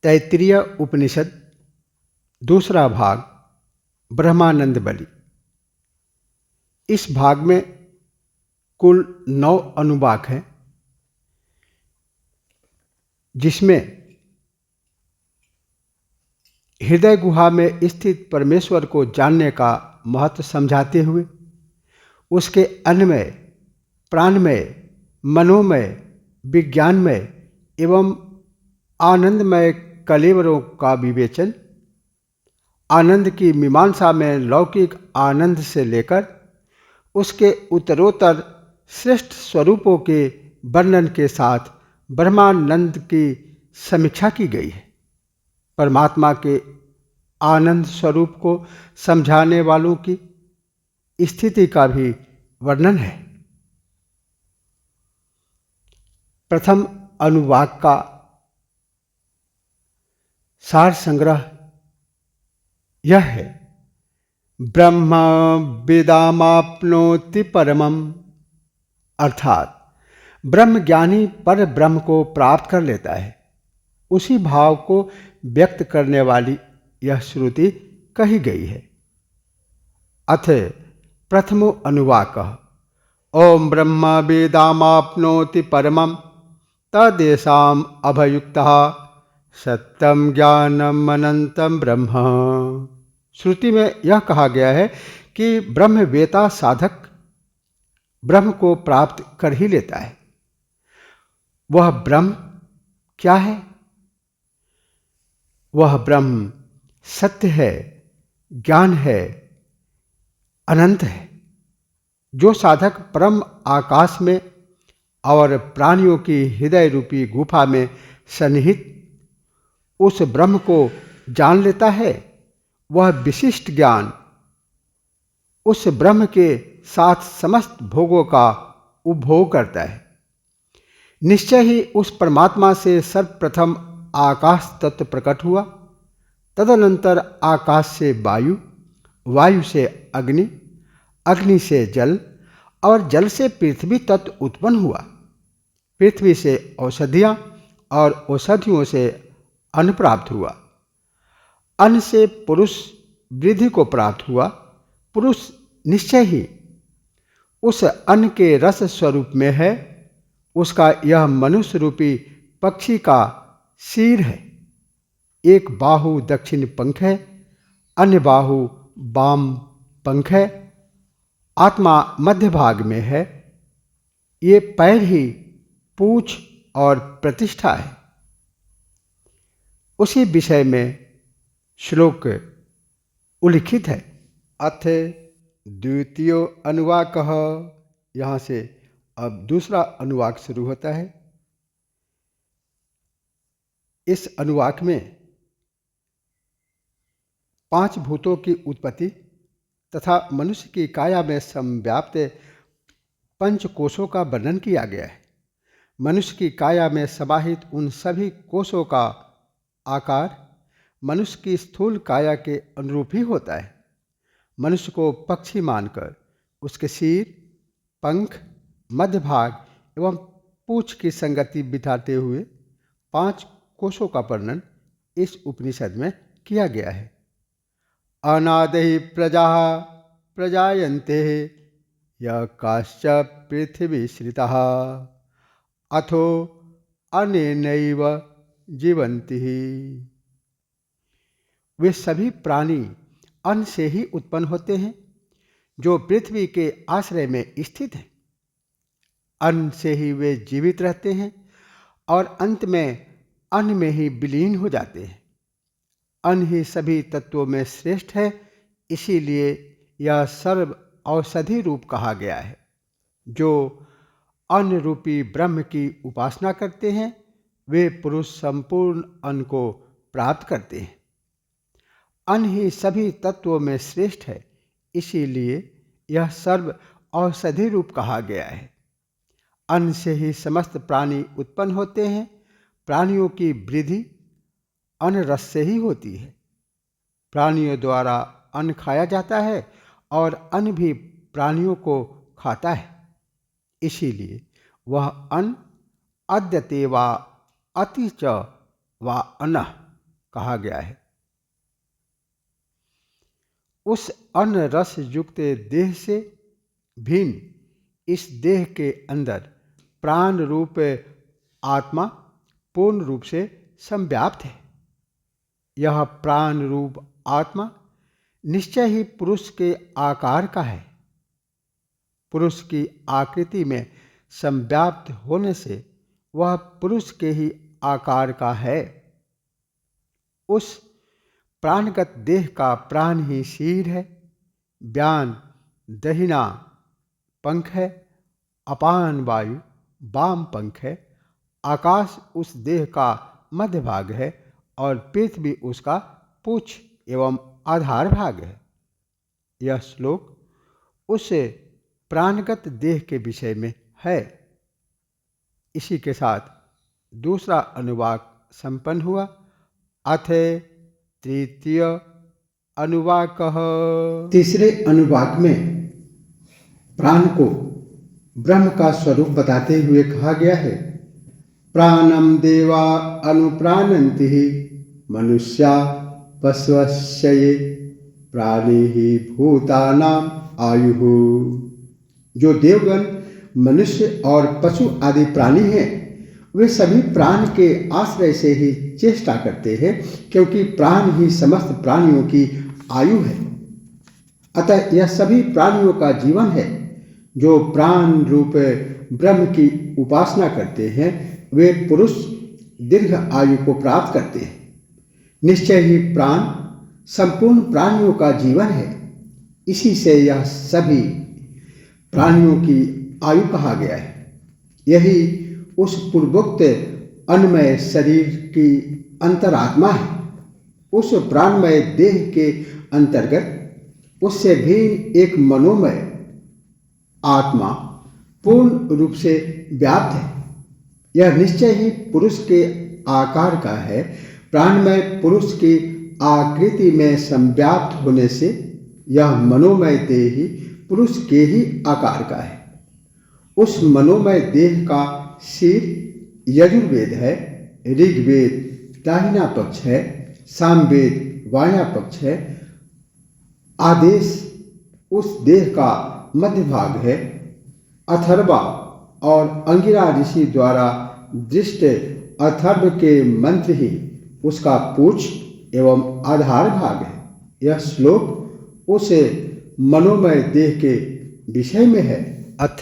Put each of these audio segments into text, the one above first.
तैत्तिरीय उपनिषद दूसरा भाग ब्रह्मानंद बलि। इस भाग में कुल 9 अनुवाक हैं, जिसमें हृदय गुहा में स्थित परमेश्वर को जानने का महत्व समझाते हुए उसके अन्नमय, प्राणमय, मनोमय, विज्ञानमय एवं आनंदमय कलेवरों का विवेचन, आनंद की मीमांसा में लौकिक आनंद से लेकर उसके उत्तरोत्तर श्रेष्ठ स्वरूपों के वर्णन के साथ ब्रह्मानंद की समीक्षा की गई है। परमात्मा के आनंद स्वरूप को समझाने वालों की स्थिति का भी वर्णन है। प्रथम अनुवाक का सार संग्रह यह है: ब्रह्म वेदामाप्नोति परमम, अर्थात ब्रह्मज्ञानी पर ब्रह्म को प्राप्त कर लेता है। उसी भाव को व्यक्त करने वाली यह श्रुति कही गई है। अथ प्रथमो अनुवाकः ओम ब्रह्म वेदामाप्नोति परमम तदेषाम् अभयुक्तः सत्यम ज्ञानम अनंतम ब्रह्म। श्रुति में यह कहा गया है कि ब्रह्मवेता साधक ब्रह्म को प्राप्त कर ही लेता है। वह ब्रह्म क्या है? वह ब्रह्म सत्य है, ज्ञान है, अनंत है। जो साधक परम आकाश में और प्राणियों की हृदय रूपी गुफा में सन्निहित उस ब्रह्म को जान लेता है, वह विशिष्ट ज्ञान उस ब्रह्म के साथ समस्त भोगों का उपभोग करता है। निश्चय ही उस परमात्मा से सर्वप्रथम आकाश तत्व प्रकट हुआ, तदनंतर आकाश से वायु, वायु से अग्नि, अग्नि से जल और जल से पृथ्वी तत्व उत्पन्न हुआ। पृथ्वी से औषधियाँ और औषधियों से अन्न प्राप्त हुआ। अन्न से पुरुष वृद्धि को प्राप्त हुआ। पुरुष निश्चय ही उस अन्न के रस स्वरूप में है। उसका यह मनुष्य रूपी पक्षी का सिर है। एक बाहु दक्षिण पंख है, अन्य बाहु वाम पंख है। आत्मा मध्य भाग में है। ये पैर ही पूंछ और प्रतिष्ठा है। उसी विषय में श्लोक उल्लिखित है। अथ द्वितीय अनुवाकः, यहाँ से अब दूसरा अनुवाक शुरू होता है। इस अनुवाक में 5 भूतों की उत्पत्ति तथा मनुष्य की काया में संव्याप्त 5 कोशों का वर्णन किया गया है। मनुष्य की काया में समाहित उन सभी कोशों का आकार मनुष्य की स्थूल काया के अनुरूप ही होता है। मनुष्य को पक्षी मानकर उसके सिर, पंख, मध्य भाग एवं पूंछ की संगति बिठाते हुए 5 कोशों का वर्णन इस उपनिषद में किया गया है। अनादि प्रजा प्रजायन्ते यः काश्च पृथ्वी श्रितः अथो अनेनैव जीवन्ति। वे सभी प्राणी अन्न से ही उत्पन्न होते हैं, जो पृथ्वी के आश्रय में स्थित है। अन्न से ही वे जीवित रहते हैं और अंत में अन्न में ही विलीन हो जाते हैं। अन्न ही सभी तत्वों में श्रेष्ठ है, इसीलिए यह सर्व औषधि रूप कहा गया है। जो अन्न रूपी ब्रह्म की उपासना करते हैं, वे पुरुष संपूर्ण अन्न को प्राप्त करते हैं। अन्न ही सभी तत्वों में श्रेष्ठ है, इसीलिए यह सर्व औषधि रूप कहा गया है। अन्न से ही समस्त प्राणी उत्पन्न होते हैं। प्राणियों की वृद्धि अन्न रस से ही होती है। प्राणियों द्वारा अन्न खाया जाता है और अन्न भी प्राणियों को खाता है। इसीलिए वह अन्न अद्यते वा अति च वा अन्न कहा गया है। उस अन्न रस युक्त देह से भिन्न इस देह के अंदर प्राण रूप आत्मा पूर्ण रूप से संव्याप्त है। यह प्राण रूप आत्मा निश्चय ही पुरुष के आकार का है। पुरुष की आकृति में संव्याप्त होने से वह पुरुष के ही आकार का है। उस प्राणगत देह का प्राण ही शीर है, व्यान दहिना पंख है, अपान वायु वाम पंख है, आकाश उस देह का मध्य भाग है और पृथ्वी उसका पूछ एवं आधार भाग है। यह श्लोक उस प्राणगत देह के विषय में है। इसी के साथ दूसरा अनुवाक संपन्न हुआ। अथ तृतीय अनुवाकः। तीसरे अनुवाक में प्राण को ब्रह्म का स्वरूप बताते हुए कहा गया है, प्राणम देवा अनुप्राणन्ति मनुष्या पशवस्य प्राणी ही भूतानाम आयुः। जो देवगण मनुष्य और पशु आदि प्राणी हैं, वे सभी प्राण के आश्रय से ही चेष्टा करते हैं, क्योंकि प्राण ही समस्त प्राणियों की आयु है। अतः यह सभी प्राणियों का जीवन है। जो प्राण रूप ब्रह्म की उपासना करते हैं, वे पुरुष दीर्घ आयु को प्राप्त करते हैं। निश्चय ही प्राण संपूर्ण प्राणियों का जीवन है। इसी से यह सभी प्राणियों की आयु कहा गया है। यही उस पूर्वोक्त अन्नमय शरीर की अंतरात्मा है। उस प्राणमय देह के अंतर्गत उससे भिन्न एक मनोमय आत्मा पूर्ण रूप से व्याप्त है। यह निश्चय ही पुरुष के आकार का है। प्राणमय पुरुष की आकृति में संव्याप्त होने से यह मनोमय देह ही पुरुष के ही आकार का है। उस मनोमय देह का शीर यजुर्वेद है, ऋग्वेद दाहिना पक्ष है, सामवेद बायां पक्ष है, आदेश उस देह का मध्य भाग है, अथर्वा और अंगिरा ऋषि द्वारा दृष्ट अथर्व के मंत्र ही उसका पूछ एवं आधार भाग है। यह श्लोक उस मनोमय देह के विषय में है। अथ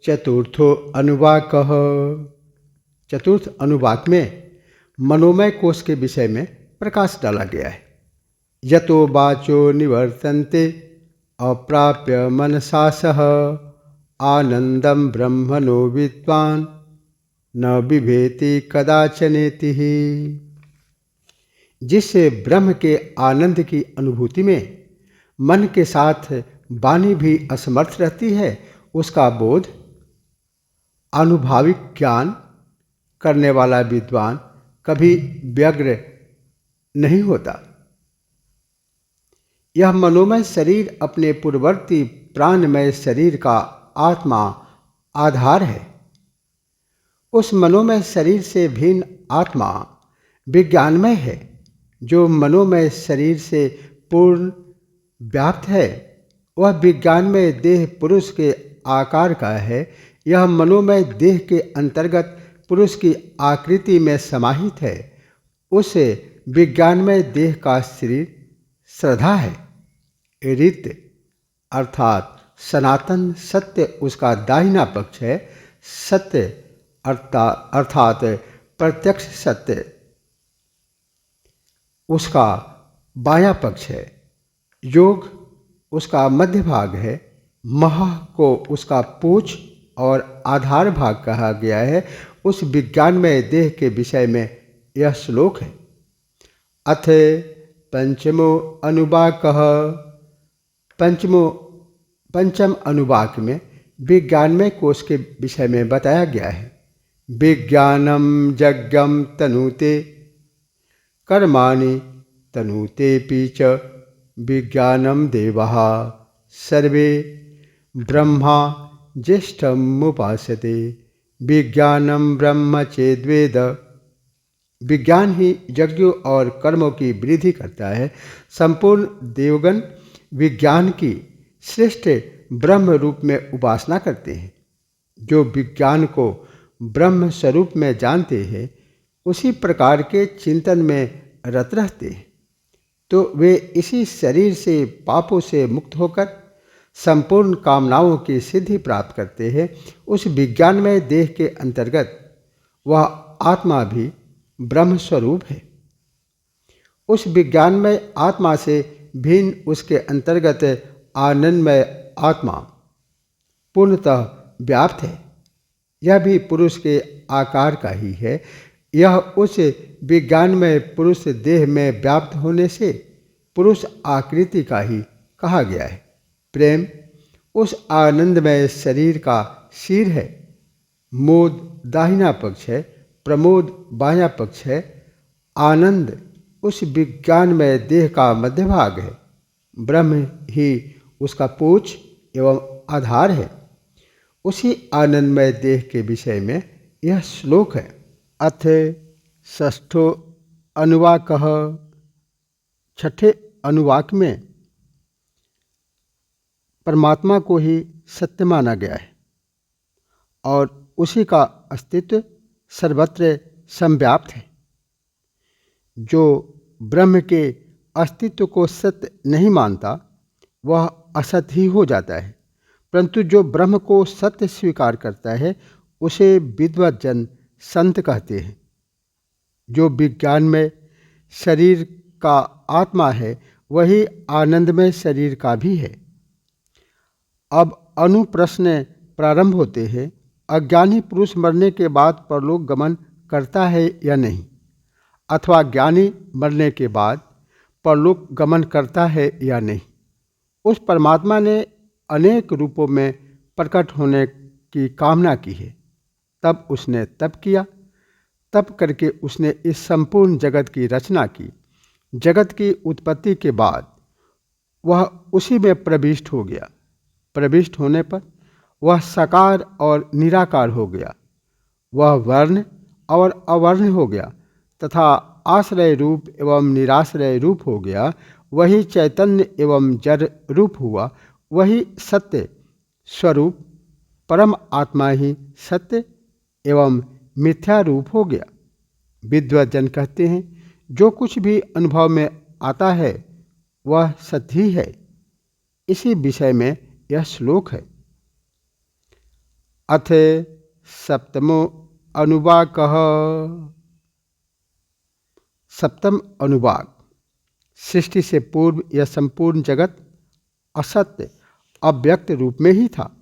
चतुर्थो अनुवाकः। चतुर्थ अनुवाक में मनोमय कोश के विषय में प्रकाश डाला गया है। यतो वाचो निवर्तन्ते अप्राप्य मनसा सह आनंदम ब्रह्मणो विद्वान् न बिभेति कदाचनेति। जिस ब्रह्म के आनंद की अनुभूति में मन के साथ वाणी भी असमर्थ रहती है, उसका बोध अनुभाविक ज्ञान करने वाला विद्वान कभी व्यग्र नहीं होता। यह मनोमय शरीर अपने पूर्ववर्ती प्राणमय शरीर का आत्मा आधार है। उस मनोमय शरीर से भिन्न आत्मा विज्ञानमय है, जो मनोमय शरीर से पूर्ण व्याप्त है। वह विज्ञानमय देह पुरुष के आकार का है। यह मनोमय देह के अंतर्गत पुरुष की आकृति में समाहित है। उस विज्ञानमय देह का शरीर श्रद्धा है। ऋत अर्थात सनातन सत्य उसका दाहिना पक्ष है। सत्य अर्थात प्रत्यक्ष सत्य उसका बायां पक्ष है। योग उसका मध्य भाग है। महा को उसका पूछ और आधार भाग कहा गया है। उस विज्ञानमय देह के विषय में यह श्लोक है। अथ पंचमो अनुवाकः। पंचम अनुवाक में विज्ञानमय कोश के विषय में बताया गया है। विज्ञानम यज्ञम तनुते कर्माणि तनुतेऽपि च विज्ञानम देवः सर्वे ब्रह्मा ज्येष्ठमुपासते। विज्ञानम ब्रह्म चेद्वेद विज्ञान ही यज्ञों और कर्मों की वृद्धि करता है। संपूर्ण देवगण विज्ञान की श्रेष्ठ ब्रह्म रूप में उपासना करते हैं। जो विज्ञान को ब्रह्म स्वरूप में जानते हैं, उसी प्रकार के चिंतन में रत रहते हैं, तो वे इसी शरीर से पापों से मुक्त होकर संपूर्ण कामनाओं की सिद्धि प्राप्त करते हैं। उस विज्ञानमय देह के अंतर्गत वह आत्मा भी ब्रह्म स्वरूप है। उस विज्ञानमय आत्मा से भिन्न उसके अंतर्गत आनंदमय आत्मा पूर्णतः व्याप्त है। यह भी पुरुष के आकार का ही है। यह उस विज्ञानमय पुरुष देह में व्याप्त होने से पुरुष आकृति का ही कहा गया है। प्रेम उस आनंदमय शरीर का सिर है। मोद दाहिना पक्ष है, प्रमोद बायां पक्ष है। आनंद उस विज्ञानमय देह का मध्य भाग है। ब्रह्म ही उसका पूंछ एवं आधार है। उसी आनंदमय देह के विषय में यह श्लोक है। अथ षष्ठो अनुवाकः। छठे अनुवाक में परमात्मा को ही सत्य माना गया है और उसी का अस्तित्व सर्वत्र संव्याप्त है। जो ब्रह्म के अस्तित्व को सत्य नहीं मानता, वह असत ही हो जाता है, परंतु जो ब्रह्म को सत्य स्वीकार करता है, उसे विद्वत जन संत कहते हैं। जो विज्ञान में शरीर का आत्मा है, वही आनंदमय शरीर का भी है। अब अनुप्रश्न प्रारंभ होते हैं। अज्ञानी पुरुष मरने के बाद परलोक गमन करता है या नहीं, अथवा ज्ञानी मरने के बाद परलोक गमन करता है या नहीं। उस परमात्मा ने अनेक रूपों में प्रकट होने की कामना की है। तब उसने तप किया। तप करके उसने इस संपूर्ण जगत की रचना की। जगत की उत्पत्ति के बाद वह उसी में प्रविष्ट हो गया। प्रविष्ट होने पर वह साकार और निराकार हो गया। वह वर्ण और अवर्ण हो गया तथा आश्रय रूप एवं निराश्रय रूप हो गया। वही चैतन्य एवं जड़ रूप हुआ। वही सत्य स्वरूप परम आत्मा ही सत्य एवं मिथ्या रूप हो गया। विद्वत जन कहते हैं, जो कुछ भी अनुभव में आता है वह सत्य ही है। इसी विषय में यह श्लोक है। अथ सप्तमो अनुवाकः। सप्तम अनुवाक। सृष्टि से पूर्व यह संपूर्ण जगत असत्य अव्यक्त रूप में ही था।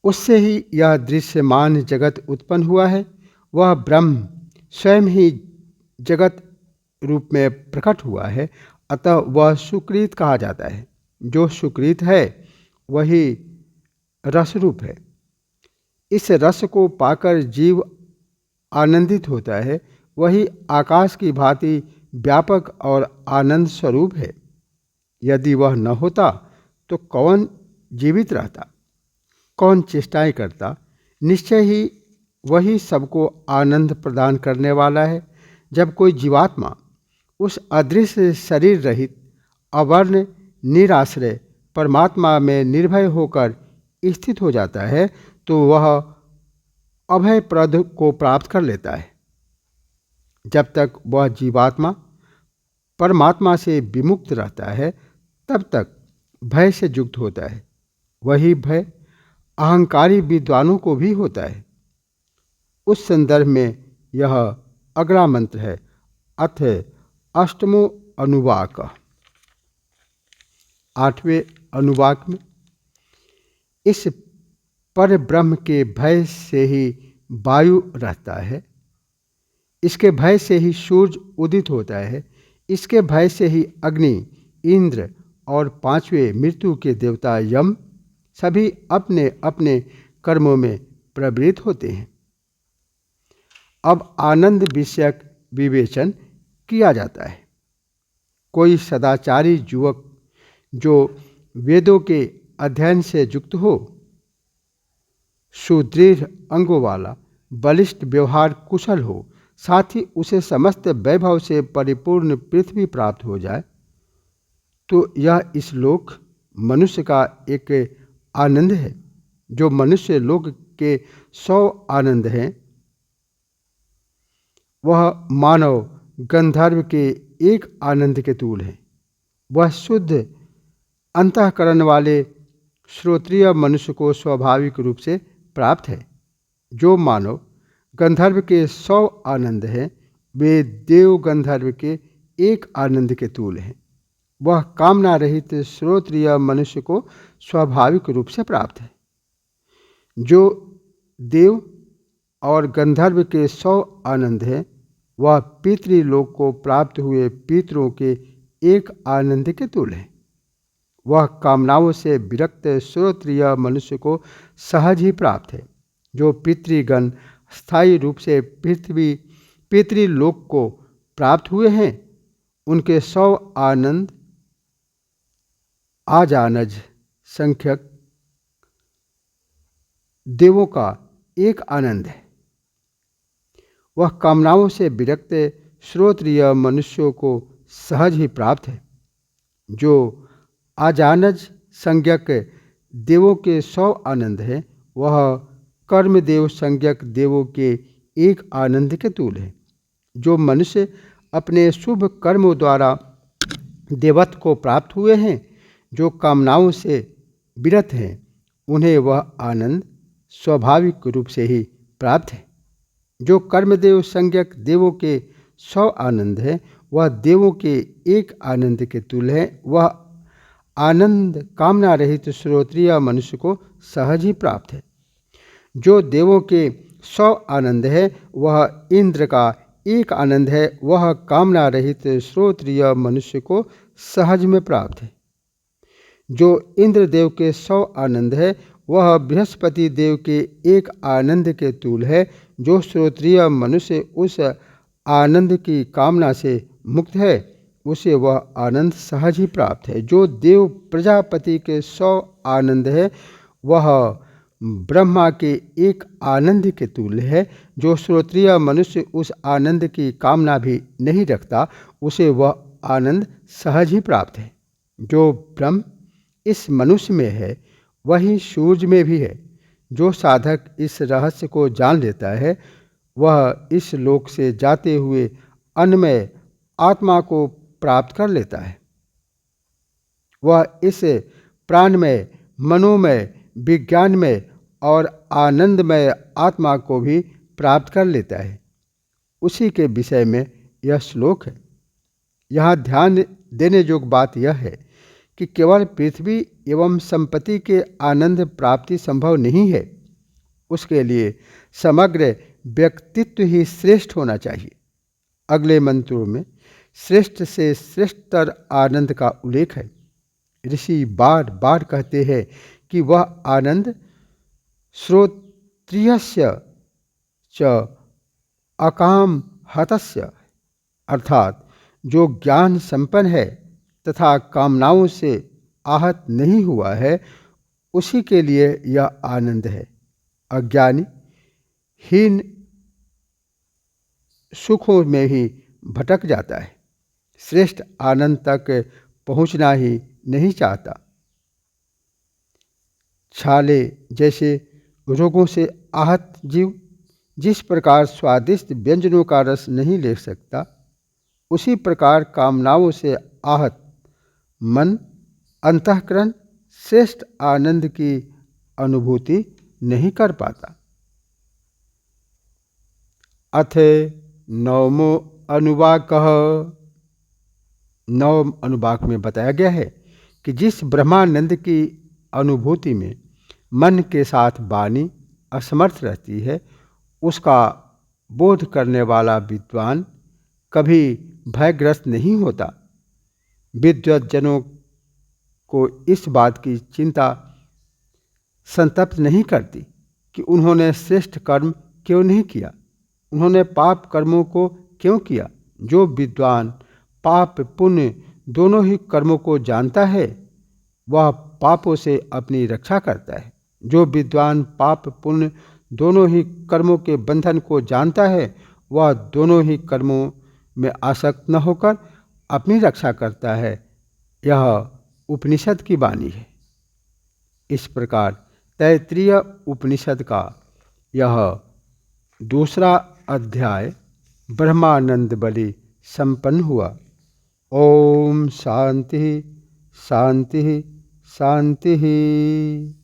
उससे ही यह दृश्यमान जगत उत्पन्न हुआ है। वह ब्रह्म स्वयं ही जगत रूप में प्रकट हुआ है, अतः वह सुकृत कहा जाता है। जो सुकृत है वही रस रूप है। इस रस को पाकर जीव आनंदित होता है। वही आकाश की भांति व्यापक और आनंद स्वरूप है। यदि वह न होता तो कौन जीवित रहता, कौन चेष्टाएं करता। निश्चय ही वही सबको आनंद प्रदान करने वाला है। जब कोई जीवात्मा उस अदृश्य शरीर रहित अवर्ण निराश्रय परमात्मा में निर्भय होकर स्थित हो जाता है, तो वह अभयप्रद को प्राप्त कर लेता है। जब तक वह जीवात्मा परमात्मा से विमुक्त रहता है, तब तक भय से युक्त होता है। वही भय अहंकारी विद्वानों को भी होता है। उस संदर्भ में यह अगला मंत्र है। अथ अष्टमो अनुवाक। आठवें अनुवाक में इस पर ब्रह्म के भय से ही वायु रहता है। इसके भय से ही सूर्य उदित होता है। इसके भय से ही अग्नि, इंद्र और पांचवें मृत्यु के देवता यम सभी अपने अपने कर्मों में प्रवृत्त होते हैं। अब आनंद विषयक विवेचन किया जाता है। कोई सदाचारी युवक जो वेदों के अध्ययन से युक्त हो, सुदृढ़ अंगों वाला, बलिष्ठ व्यवहार कुशल हो, साथ ही उसे समस्त वैभव से परिपूर्ण पृथ्वी प्राप्त हो जाए, तो यह इस लोक मनुष्य का एक आनंद है। जो मनुष्य लोक के 100 आनंद हैं, वह मानव गंधर्व के एक आनंद के तुल्य है। वह शुद्ध अंतःकरण वाले श्रोत्रिय मनुष्य को स्वाभाविक रूप से प्राप्त है। जो मानव गंधर्व के 100 आनंद हैं, वे देव गंधर्व के एक आनंद के तुल्य हैं। वह कामना रहित श्रोत्रिय मनुष्य को स्वाभाविक रूप से प्राप्त है। जो देव और गंधर्व के 100 आनंद हैं, वह पितृलोक को प्राप्त हुए पितरों के एक आनंद के तुल्य है। वह कामनाओं से विरक्त श्रोत्रिय मनुष्य को सहज ही प्राप्त है। जो पितृगण स्थायी रूप से पितृलोक को प्राप्त हुए हैं, उनके 100 आनंद आजानज संख्यक देवों का एक आनंद है। वह कामनाओं से विरक्त श्रोत्रिय मनुष्यों को सहज ही प्राप्त है। जो आजानज संज्ञक देवों के 100 आनंद है, वह कर्मदेव संज्ञक देवों के एक आनंद के तुल्य है। जो मनुष्य अपने शुभ कर्मों द्वारा देवत्व को प्राप्त हुए हैं, जो कामनाओं से विरत हैं, उन्हें वह आनंद स्वाभाविक रूप से ही प्राप्त है। जो कर्मदेव संज्ञक देवों के 100 आनंद है, वह देवों के एक आनंद के तुल्य है। वह आनंद कामना रहित श्रोत्रिय मनुष्य को सहज ही प्राप्त है। जो देवों के 100 आनंद है, वह इंद्र का एक आनंद है। वह कामना रहित श्रोत्रिय मनुष्य को सहज में प्राप्त है। जो इंद्र देव के 100 आनंद है, वह बृहस्पति देव के एक आनंद के तुल्य है। जो श्रोत्रिय मनुष्य उस आनंद की कामना से मुक्त है, उसे वह आनंद सहज ही प्राप्त है। जो देव प्रजापति के 100 आनंद है, वह ब्रह्मा के एक आनंद के तुल्य है। जो श्रोत्रिय मनुष्य उस आनंद की कामना भी नहीं रखता, उसे वह आनंद सहज ही प्राप्त है। जो ब्रह्म इस मनुष्य में है, वही सूर्य में भी है। जो साधक इस रहस्य को जान लेता है, वह इस लोक से जाते हुए अन्नमय आत्मा को प्राप्त कर लेता है। वह इस प्राणमय, मनोमय, विज्ञानमय और आनंदमय आत्मा को भी प्राप्त कर लेता है। उसी के विषय में यह श्लोक है। यहाँ ध्यान देने योग्य बात यह है कि केवल पृथ्वी एवं संपत्ति के आनंद प्राप्ति संभव नहीं है। उसके लिए समग्र व्यक्तित्व ही श्रेष्ठ होना चाहिए। अगले मंत्रों में श्रेष्ठ से श्रेष्ठतर आनंद का उल्लेख है। ऋषि बार बार कहते हैं कि वह आनंद श्रोत्रियस्य च अकाम हतस्य, अर्थात जो ज्ञान संपन्न है तथा कामनाओं से आहत नहीं हुआ है, उसी के लिए यह आनंद है। अज्ञानी हीन सुखों में ही भटक जाता है, श्रेष्ठ आनंद तक पहुंचना ही नहीं चाहता। छाले जैसे रोगों से आहत जीव जिस प्रकार स्वादिष्ट व्यंजनों का रस नहीं ले सकता, उसी प्रकार कामनाओं से आहत मन, अंतःकरण श्रेष्ठ आनंद की अनुभूति नहीं कर पाता। अथ नवमो अनुवाकः, नवम अनुवाक में बताया गया है कि जिस ब्रह्मानंद की अनुभूति में मन के साथ वाणी असमर्थ रहती है, उसका बोध करने वाला विद्वान कभी भयग्रस्त नहीं होता। विद्वज्जनों को इस बात की चिंता संतप्त नहीं करती कि उन्होंने श्रेष्ठ कर्म क्यों नहीं किया, उन्होंने पाप कर्मों को क्यों किया। जो विद्वान पाप पुण्य दोनों ही कर्मों को जानता है, वह पापों से अपनी रक्षा करता है। जो विद्वान पाप पुण्य दोनों ही कर्मों के बंधन को जानता है, वह दोनों ही कर्मों में आसक्त न होकर अपनी रक्षा करता है। यह उपनिषद की वाणी है। इस प्रकार तैत्तिरीय उपनिषद का यह दूसरा अध्याय ब्रह्मानंद बलि संपन्न हुआ। ओम शांति शांति शांति।